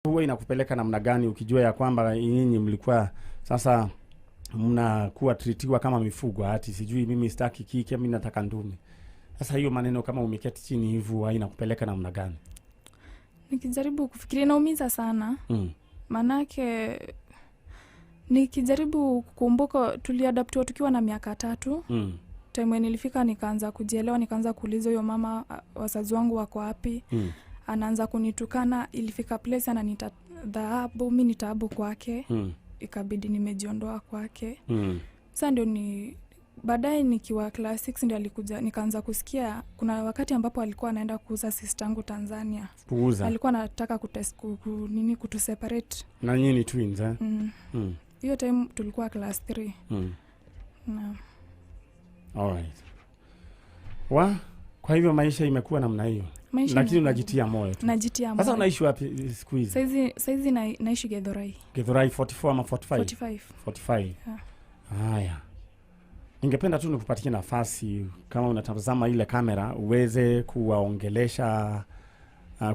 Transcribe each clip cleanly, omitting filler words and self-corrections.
Huwa inakupeleka namna gani ukijua ya kwamba nyinyi mlikuwa sasa mnakuwa treatiwa kama mifugo, ati sijui mimi sitaki kike, mimi nataka ndume. Sasa hiyo maneno kama umeketi chini hivyo inakupeleka namna gani? Nikijaribu kufikiria naumiza sana. Manake nikijaribu kukumbuka tuliadaptiwa tukiwa na miaka 3. Time nilifika nikaanza kujielewa, nikaanza kuuliza huyo mama wazazi wangu wako wapi. Anaanza kunitukana, ilifika place ananiita dhahabu, mimi ni taabu kwake. Ikabidi nimejiondoa kwake. Sasa ndio ni baadaye nikiwa class 6 ndio alikuja, nikaanza kusikia kuna wakati ambapo alikuwa anaenda kuuza sister yangu Tanzania. Kuuza. Alikuwa anataka kutu separate. Na nyinyi ni twins eh? Hiyo time tulikuwa class 3. Na alright. Kwa hivyo maisha imekuwa namna hiyo. Lakini unajitia moyo tu. Najitia moyo. Sasa unaishi wapi siku hizi? Saizi naishi Githurai. Githurai 44 ama 45? 45. Haya. Ningependa tu nikupatie nafasi kama unatazama ile kamera uweze kuwaongelesha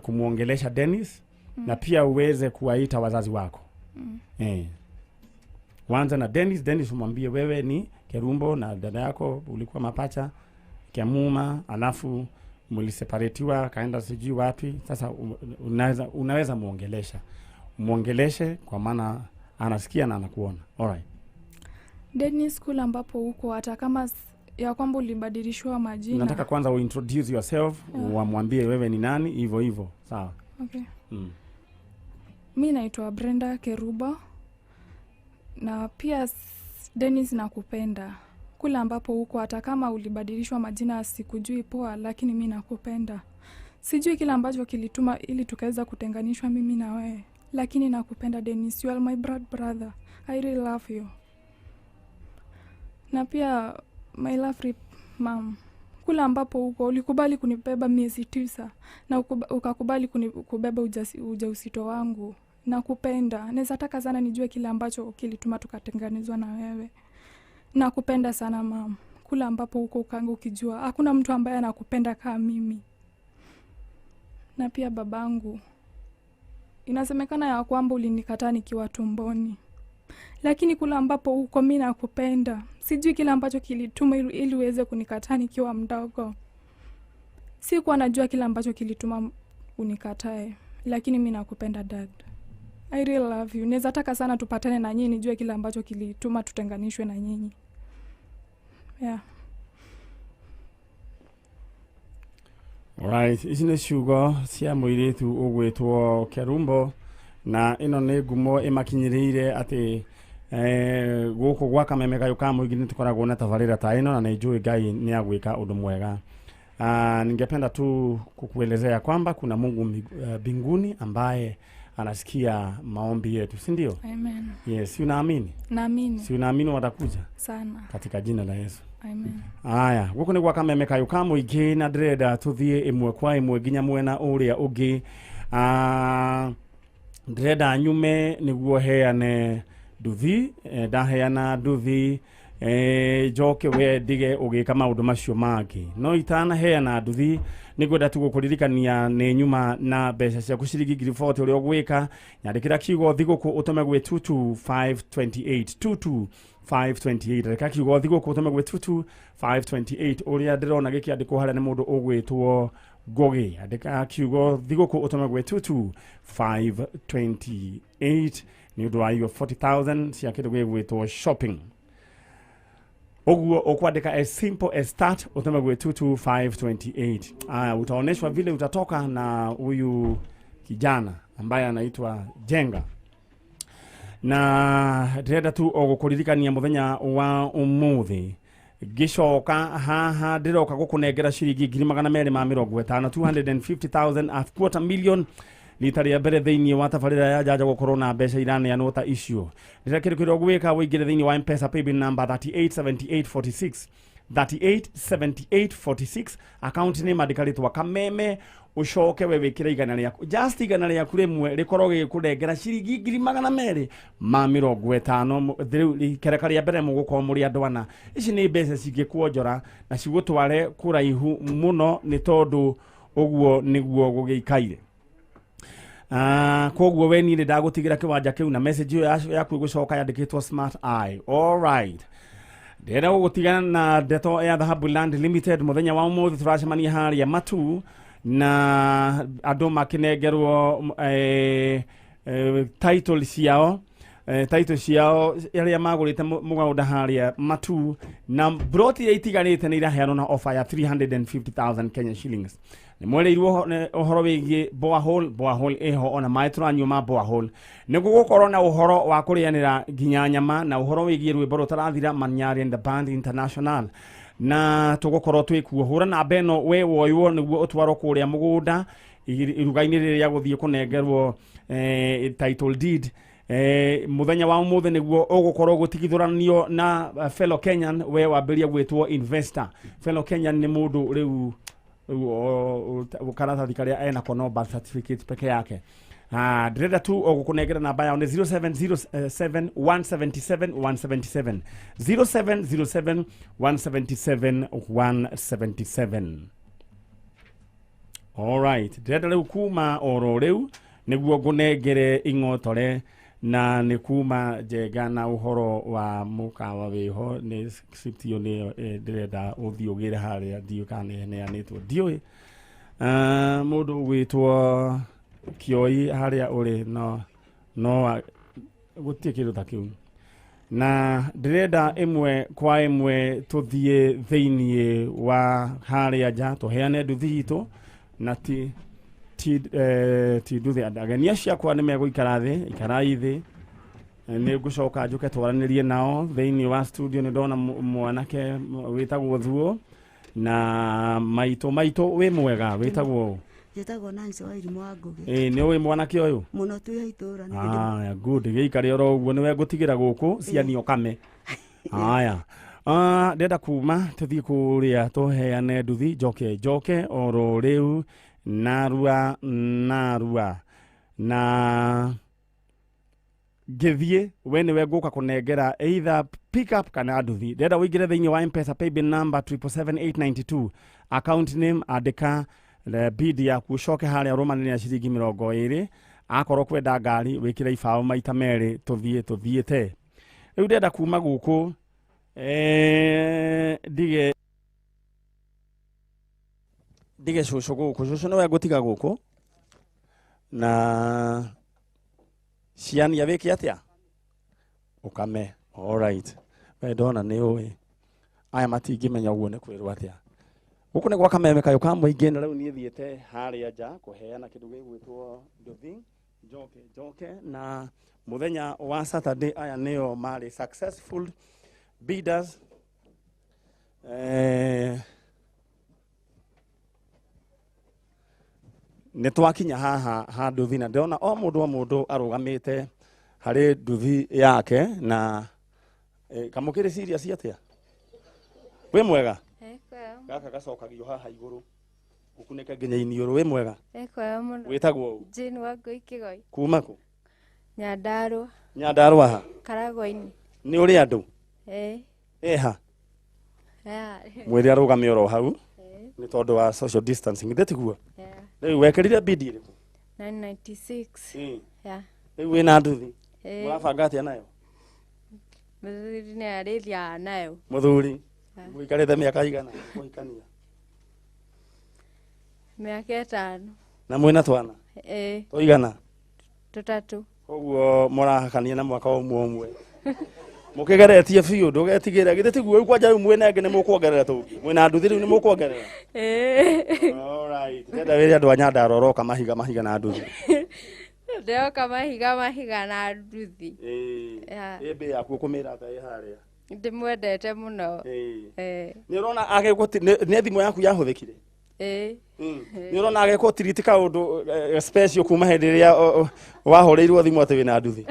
kumuongelesha Dennis na pia uweze kuwaita wazazi wako. Kwanza na Dennis umwambie wewe ni Kerumbo na dada yako ulikuwa mapacha Kiamuma, alafu mliseparatiwa kaenda sijui wapi. Sasa unaweza muongeleshe kwa maana anasikia na anakuona. Alright. Dennis, school ambapo huko hata kama ya kwamba ulibadilishwa majina. Nataka kwanza uintroduce yourself, wamwambie wewe ni nani hivyo. Sawa. Okay. Mimi naitwa Brenda Keruba. Na pia Dennis nakupenda. Kula ambapo huko hata kama ulibadilishwa majina sikujui poa, lakini mimi nakupenda. Sijui kila ambacho kilituma ili tukaweza kutenganishwa mimi na wewe, lakini nakupenda Dennis. You are my brother. I really love you. Na pia my lovely mom. Kula ambapo huko ulikubali kunibeba miezi 9 na ukakubali kubeba ujauzito wangu. Nakupenda. Naweza taka sana nijue kile ambacho kilituma tukatenganizwa na wewe. Nakupenda sana mama. Kula ambapo huko ukaangu ukijua hakuna mtu ambaye anakupenda kama mimi. Na pia babangu. Inasemekana ya kwamba ulinikataa nikiwa tumboni. Lakini kula ambapo huko mimi nakupenda. Sijui kile ambacho kilituma ili uweze kunikataa nikiwa mdogo. Sikuwa najua kile ambacho kilituma unikatae, lakini mimi nakupenda dad. I really love you. Naweza taka sana tupatane na nyinyi nijue kile ambacho kilituma tutenganishwe na nyinyi. Yeah. Alright, isine shugo cia muiritu ugwitwo Kerumbo na ino ni ngumo imakinyirire ati guku gwa Kameme kayo ka muigini tukoragwo na tabarira ta ino na nijui Ngai ni agwika undu mwega. Ningependa tu kukuelezea kwamba kuna Mungu mbinguni ambaye anasikia maombi yetu, si ndio? Amen. Yes, unaamini? Naamini. Si unaamini watakuja? Sana. Katika jina la Yesu. Amen. Aya, guko ni gwa Kameme kayo ka muigi na ndreda tuthie imwe kwa imwe ginya mwena uria ugi. Ndreda nyume niguo heane nduthi, ndaheana nduthi joke we dige ugika maundu macio mangi. No itana heana nduthi nigwenda tu gukuririkania ni nyuma na mbeca cia kuciringi 40 uri ogwika nyandikira kiugo thiguku utume gwe 22528 22528 reka kiugo thiguku utume gwe 22528 uri ndirona gikiandikwo haria ni mundu ugwitwo Gogi. Andika kiugo thiguku utume gwe 22528 ni undu wa hiyo 40,000 cia kindu gwitwo shopping. Oguo okwandika as simple as start utume gwe 22528. Utaoneshwa vile utatoka na huyu kijana ambaye anaitwa Jenga. Na ndenda tu ogukuririkania muthenya wa umuthi gicoka haha ndiroka gukunengera ciringi 250,000 250,000 a quarter million nitaria mbere thiini wa tabarira ya jaja gukorwo na mbeca irane ya nota icio. Ndirakire kwiro gwika wingire thiini wa M-Pesa paybill number 387846 387846 account name andikaritwa Kameme ucoke we wikira igana ryaku just igana ryaku rimwe rikorwo gikurengera ciringi 250,000 thiru ikereka ria mbere mugukorwo muri andu ana. Ici ni mbeca cingikuonjora na cigutware kuraihu muno ni tondu uguo niguo gugiikaire. Koguo we ni ndagutigira kiwanja kiu na message yo yaku gucoka yandikitwo smart eye. All right. Ndenda gugutigana na Ndeto ya Dhahabu Land Limited muthenya wa umuthi turacemania haria Matu na andu makinengerwo title ciao iria magurite mugunda haria Matu na broti itiganite ni iraheanwo na offer ya 350,000 Kenya shillings. Ni mwereirwo uhoro wigie borehole eho ona mai turanyuma borehole niguo gukorwo na uhoro wa kurianira nginya nyama na uhoro wigie rwimbo rutarathira Man Nyari and the Band International na tugukorwo twikuo hura na beno we woiwo niguo utwaro kuria mugunda irugaini riria guthie kunengerwo title deed muthenya wa umuthi niguo ugukorwo gutigithuranio na fellow Kenyan we wambiria gwitwo investor. Fellow Kenyan ni mundu riu karatathi karia ena kono birth certificate peke yake. Direda tu ogukunengera namba yao ni 0707 177 177 0707 177 177. All right, direda riu kuma oro riu niguo ngunengere ingotore na ni kuma njega na uhoro wa mukawa wiho ni script yo ni direda uthiugire haria dio kane ne anitwo dio mundu witwo Kioi haria uri no gutie kindu ta kiu na direda imwe kwa imwe tuthie theinie wa haria ja tuheane nduthi itu na ti nduthi agania ciakwa ni meguikara thi ni gucoka njuke twaranirie nao theinie wa studio ni ndona mwanake witagwo Thuo na maito we mwega witagwo Jetagwo Nancy wa irimu wa Ngugi. Ni we mwanake uyu Muno tu hitura ni. Good giikari oro uguo niwe ngutigira guku ciani okame. Ndenda kuma tuthie kuria tuheane nduthi joke oro riu narua na githie we niwe nguka kunengera either pick up kana nduthi. Ndenda wigire thini wa M-Pesa paybill number 77892 account name andika bidi ya kucoke haria romanini ya ciringi 20 akorwo kwenda ngari wikire ibao maita meri tuthiete riu ndenda kuma guku dige cucu guku cucu niwe ngutiga guku na ciani awiki atia ukame. All right, we ndona ni uwi aya matingimenya uguo ni kwirwo atia guku ni gwa Kameme kayo ka muingi na riu ni thiete haria ja kuheana kindu gigwitwo nduthi joke na muthenya wa Saturday aya nio mari successful bidders ni twakinya haha nduthi na ndona o mundu arugamite hari nduthi yake na kamukire serious atia we mwega gaka gacokagio haha iguru gukuneka nginya iniuru we mwega muno witagwo Jane wa Ngoikigoi kuma ku Nyandarua ha Karagoini ni uri andu ha mwiri arugame oro hau ni tondu wa social distancing ndetiguo riu wekirire bidi iriku 996 riu wina nduthi murabanga atia nayo muthuri ni ariria nayo muthuri wikarite miaka igana kuhikania miaka 5 na mwina twana toigana 3 koguo murahakania na mwaka umwe mukigeretie biu ndugetigire gititiguo kwanja yu mwene ngene mukuongerera tungi mwina nduthi riu ni mukuongerera all right ndenda wiri andu Nyandarua roka mahiga na nduthi ndio kama higa na nduthi ebe yaku kumira ta haria ndimwendete muno ni urona agekuti ni thimu yaku yahuthikire ni urona agekutiriti kaundu special kuma hindi ria wahoreirwo thimu ati wina nduthi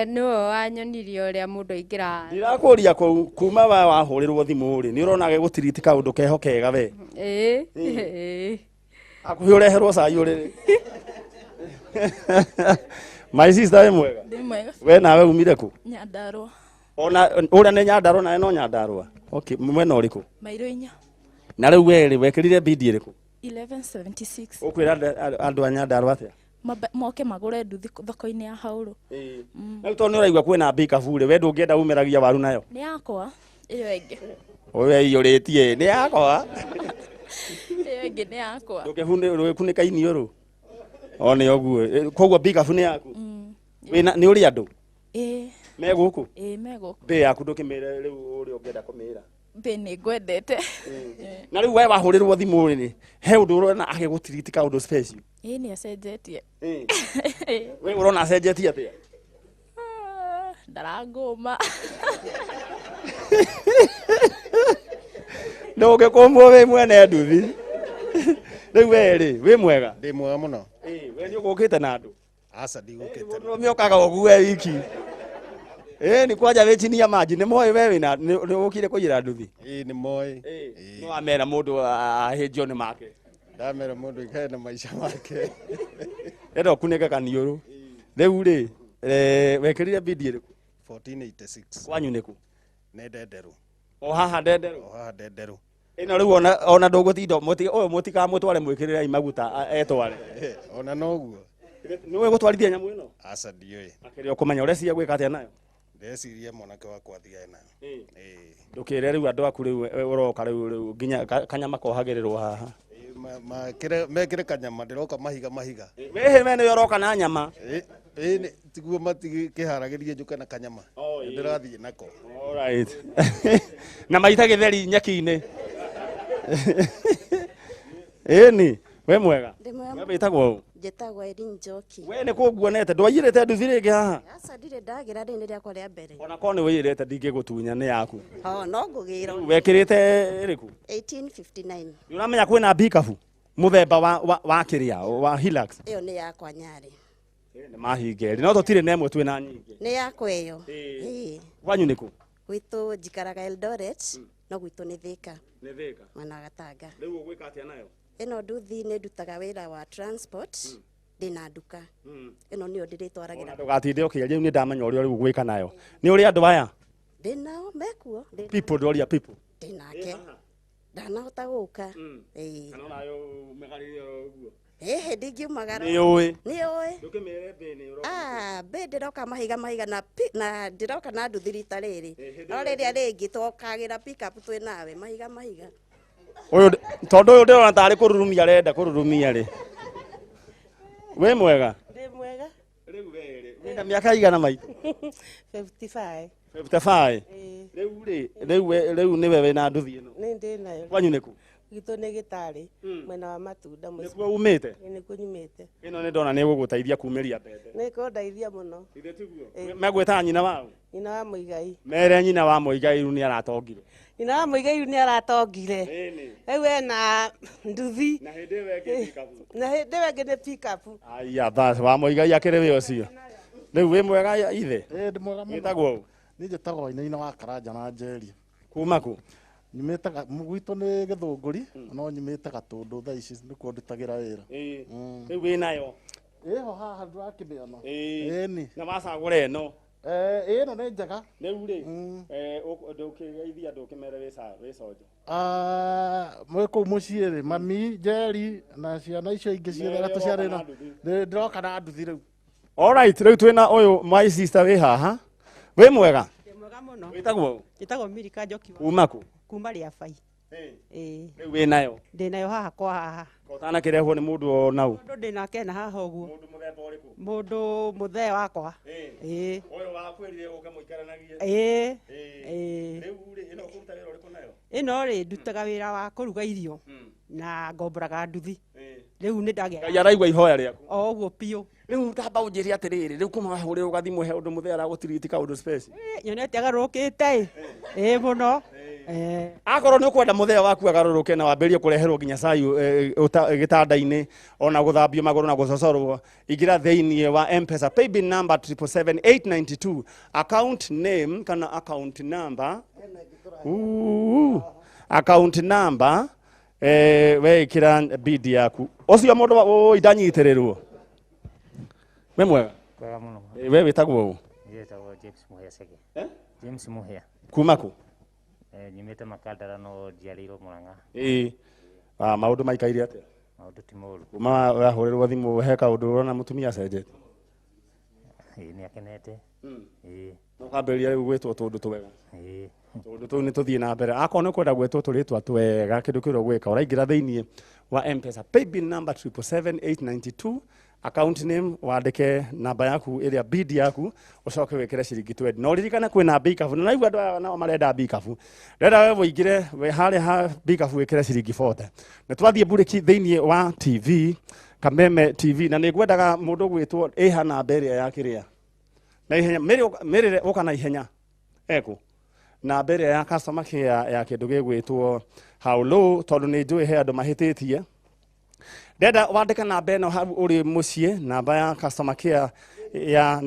no anyonirie uria mundu aingira ndirakuria kuma wahoreirwo thimu ri ni urona agekutiriti kaundu keho kega we akuhi ureherwo cai uriri my sister we mwega we nawe umire ku Nyandarua ona uria ni Nyandarua na no Nyandarua okay mwena uriku Mairoinya na riu we wekirire bidi iriku 1176. Ukwira andu anya ndarwa atia Moke magure nduthi thoko-inĩ ya Haũrũ. Na to ni uraigua kwina mbika bure we ndungienda umeragia waru nayo Nĩ yakwa iyo ĩngĩ. owe iyuritie ni yakwa Iyo ĩngĩ nĩ yakwa. ndukikunika iniuru one oguo koguo mbika bure ni yaku wina ni uri andu me guku Me guku. mbe yaku ndukimire riu uri ungienda kumira Mbe nĩ ngwendete. na riu we wahurirwo thimu ni he undu urona agigutiritika undu special Nĩ acenjetie. we urona acenjetie atia Ndarangũma. ndũngĩkũmbwo wĩ mwene nduthi rĩu we-rĩ wĩ mwega Ndĩ mwega mũno. we nĩ ũgũkĩte na andũ Aca ndigũkĩte. mũndũ ũmwe ũkaga ũguo we wiki nĩ kwanja wĩcinia maji nĩ moĩ we wĩna nĩ ũkire kũiyĩra nduthi Nĩ moĩ. nĩ wamera mũndũ ahĩnjio nĩ make Ndamera mũndũ ikae na maica make. enda ũkunĩke kaniũrũ rĩu-rĩ wekĩrire bidi ĩrĩkũ 1486. kwanyu nĩkũ Nĩ Ndenderu. o haha ndenderũ O haha Ndenderu. ĩno rĩu ona ndũgũtinda ũyũ mũtikamũtware mwĩkĩrĩre maguta etware Ona noguo. nĩwe gũtwarithia nyamũ ĩno Aca ndiũĩ. akĩrĩ ũkũmenya ũrĩa cia gwĩka atĩa nayo Ndeciria mwanake wakwa athiae nayo. ndũkĩre rĩu andũ aku rĩu ũroka rĩu nginya kanyama kohagĩrĩrwo haha Mekĩre kanyama ndĩroka mahiga. wĩhĩ we nĩwe ũroka na nyama Tiguo matikĩharagĩrie njũke na kanyama. Ndĩrathiĩ nako. alright na maita gĩtheri nyeki-inĩ ĩni we mwega we wĩtagwo ũũ Njĩtagwo Irene Njoki. we nĩ kũnguonete ndwaiyĩrĩte nduthi rĩngĩ haha Aca ndirĩ ndagira rĩu nĩ rĩakwa rĩa mbere. ona korwo nĩ wĩiyĩrĩte ndingĩgũtunya nĩ yaku No ngũgĩra. wekĩrĩte ĩrĩkũ 1859. nĩ ũramenya kwĩna mbikabu mũthemba wa kĩrĩa wa Hilux Ĩyo nĩ yakwa Nyarĩ. nĩ mahingeri no tũtirĩ na ĩmwe twĩna nyingĩ Nĩ yakwa ĩyo. kwanyu nĩkũ Gwitũ njikaraga Eldoret, no gwitũ nĩ Thika. nĩ Thika Mwena wa Gatanga. rĩu ũgwĩka atĩa nayo Ĩno nduthi nĩ ndutaga wĩra wa transport. Ndĩna nduka. Ĩno nĩyo ndĩrĩtwaragĩra. ndũgatinde ũkĩaria rĩu nĩ ndamenya ũrĩa rĩu ũgwĩka nayo nĩ ũrĩ andũ aya Ndĩnao mekuo. people ndoria people Ndĩnake. Ndanahota gũka. kana onayo megarĩre ũguo Ndingiumagara. nĩ ũĩ Nĩũĩ. ndũkĩmere mbĩ nĩ ũroka Mbĩ ndĩroka mahiga na ndĩroka na nduthi rita rĩrĩ. No rĩrĩa rĩngĩ tokagĩra pick up twĩ nawe mahiga. ũyũ tondũ ũyũ ndĩrona tarĩ kũrurumia arenda kũrurumia rĩ wĩ mwega Ndĩ mwega. rĩu werĩ wĩna mĩaka igana maitũ 55. 55 rĩu nĩwe wĩna nduthi ĩno Nĩ ndĩ nayo. kwanyu nĩkũ Gwitũ nĩ Gĩtarĩ, mwena wa Matunda mũciĩ. nĩkuo umĩte Nĩkuo nyumĩte. ĩno nĩ ndona nĩ ĩgũgũteithia kumĩria mbembe Nĩ kũndeithia mũno. ithe tiguo megwĩtaga nyina wao Nyina wa Mũigai. mere nyina wa Mũigai rĩu nĩ aratongire Nyina wa Mũigai nĩ aratongire. Rĩu ena nduthi. na hĩndĩ ĩyo ĩngĩ pikapu Na hĩndĩ ĩyo ĩngĩ nĩ pick up. aya basi wa Mũigai akĩrĩ wĩ ũcio rĩu wĩ mwega ithe Ndĩ mwega mũno. wĩtagwo ũũ Niĩ njĩtagwo Wainaina wa Karanja na Njeri. kuma kũ Nyumĩte gwitũ nĩ Gĩthũngũri no nyumĩte Gatũndũ thaa ici nĩkuo ndutagĩra wĩra. rĩu wĩ nayo Ĩho haha ndĩrakĩmĩona. Ĩni. na wacagũra ĩno Ĩno nĩ njega. rĩu rĩ ndũkĩgeithia ndũkĩmere wĩconje Mwĩ kũu mũciĩ rĩ mami Njeri na ciana icio ingĩ ciothe na tũciarĩ na ndĩroka na nduthi rĩu. alright rĩu twĩna ũyũ my sister wĩ haha wĩ mwega Ndĩ mwega mũno. wĩtagwo ũũ Njĩtagwo Milika Njoki. kuma kũ Kuma Rĩabai. rĩu wĩ nayo Ndĩ nayo haha kwa haha. ũtanakĩrehwo nĩ mũndũ o nau Mũndũ ndĩ nake na haha ũguo. mũndũ mũthemba ũrĩkũ Mũndũ mũthee wakwa. ũyũ wakwĩrire ũke mũikaranagie Rĩu rĩ ĩno ũkũruta wĩra ũrĩkũ nayo ĩno rĩ ndutaga wĩra wa kũruga irio na ngomboraga nduthi. Rĩu nĩ ndagĩa. Ngai araigua ihoya rĩaku O ũguo biũ. rĩu tamba ũnjĩre atĩrĩrĩ rĩu kuma wahũrĩrwo gathimũ he ũndũ mũthee aragũtiritika ũndũ special Nyonete agarũrũkĩte. Mũno. akorwo nĩ ũkwenda mũthee waku agarũrũke na wambĩrĩrie kũreherwo nginya cai gĩtanda-inĩ ona gũthambio magũrũ na gũcocorwo ingĩra thĩinĩ wa M-Pesa paybill number 77892 account name kana account number wekĩra bidi yaku ũcio mũndũ ndanyitĩrĩrwo we mwega Wega mũno. we wĩtagwo ũũ Njĩtagwo James Mũhĩa Cege. James Mũhĩa. kuma kũ Nyumĩte Makandara no njiarĩirwo Mũrang'a. Maundu maikaire atia? Maundu ti moru. Kuma wahurirwo thimu he kaundu urona mutumia cenjete? Ni akenete. No kamberia riu gwitwo tundu twega. Tundu tu ni tuthie na mbere. Akoo ni kwenda gwitwo turitwa twega kindu kiro gwika uraingira thiini wa M-Pesa paybill number 77892 account name wandike namba yaku iria bid yaku ucoke wekere ciringi 20 no ririkana kwina bikafu na naigua andu nao marenda bikafu renda wewe woingire we hare ha bikafu wekere ciringi 40 na twathie bureki thiini wa TV Kameme TV na nigwendaga mundu gwitwo ihana mbere ya kiria na ihenya mirire uka na ihenya eko na mbere ya customer care ya kindu gigwitwo how low tondu ni njui he andu mahititie ndenda wandika namba eno hau uri mucie namba ya customer care ya